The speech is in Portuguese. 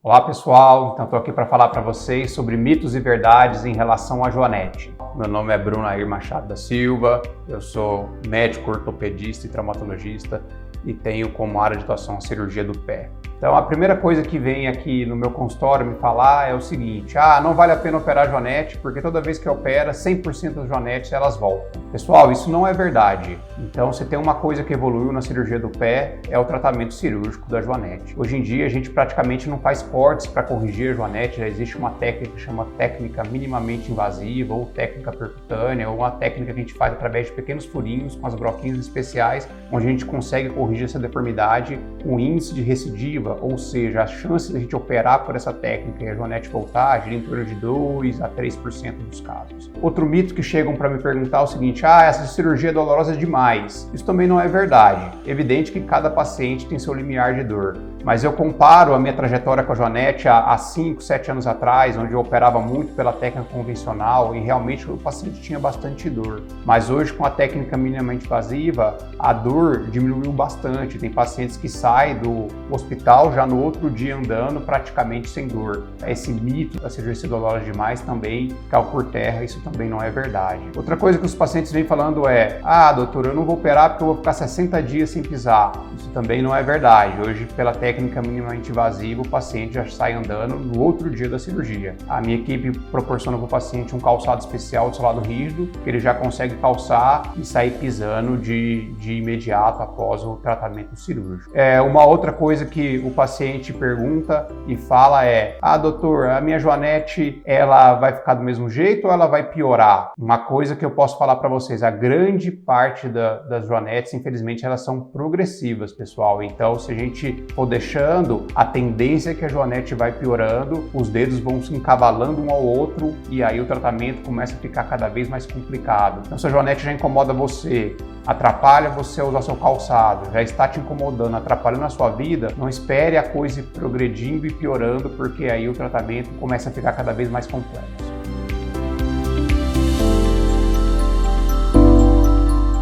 Olá pessoal, então estou aqui para falar para vocês sobre mitos e verdades em relação à joanete. Meu nome é Brunair Machado da Silva, eu sou médico ortopedista e traumatologista e tenho como área de atuação a cirurgia do pé. Então a primeira coisa que vem aqui no meu consultório me falar é o seguinte: não vale a pena operar a joanete porque toda vez que opera 100% das joanetes elas voltam. Pessoal, isso não é verdade. Então se tem uma coisa que evoluiu na cirurgia do pé é o tratamento cirúrgico da joanete. Hoje em dia a gente praticamente não faz cortes para corrigir a joanete, já existe uma técnica que chama técnica minimamente invasiva ou técnica percutânea, ou uma técnica que a gente faz através de pequenos furinhos com as broquinhas especiais, onde a gente consegue corrigir essa deformidade com índice de recidiva, ou seja, a chance de a gente operar por essa técnica e a joanete voltar gira em torno de 2 a 3% dos casos. Outro mito que chegam para me perguntar é o seguinte: essa cirurgia é dolorosa demais. Isso também não é verdade. É evidente que cada paciente tem seu limiar de dor, mas eu comparo a minha trajetória com a joanete há 5, 7 anos atrás, onde eu operava muito pela técnica convencional e realmente o paciente tinha bastante dor. Mas hoje, com a técnica minimamente invasiva, a dor diminuiu bastante. Tem pacientes que saem do hospital já no outro dia andando praticamente sem dor. Esse mito da cirurgia ser dolorosa demais também caiu por terra, isso também não é verdade. Outra coisa que os pacientes vêm falando é: doutor, eu não vou operar porque eu vou ficar 60 dias sem pisar. Isso também não é verdade. Hoje, pela técnica minimamente invasiva, o paciente já sai andando no outro dia da cirurgia. A minha equipe proporciona para o paciente um calçado especial de solado rígido, que ele já consegue calçar e sair pisando de imediato após o tratamento cirúrgico. Uma outra coisa que o paciente pergunta e fala é: doutor, a minha joanete ela vai ficar do mesmo jeito ou ela vai piorar? Uma coisa que eu posso falar para vocês: a grande parte das joanetes, infelizmente, elas são progressivas, pessoal. Então, se a gente for deixando, a tendência é que a joanete vai piorando, os dedos vão se encavalando um ao outro e aí o tratamento começa a ficar cada vez mais complicado. Então, se a joanete já incomoda você, atrapalha você a usar seu calçado, já está te incomodando, atrapalhando a sua vida, não espere a coisa ir progredindo e piorando, porque aí o tratamento começa a ficar cada vez mais complexo.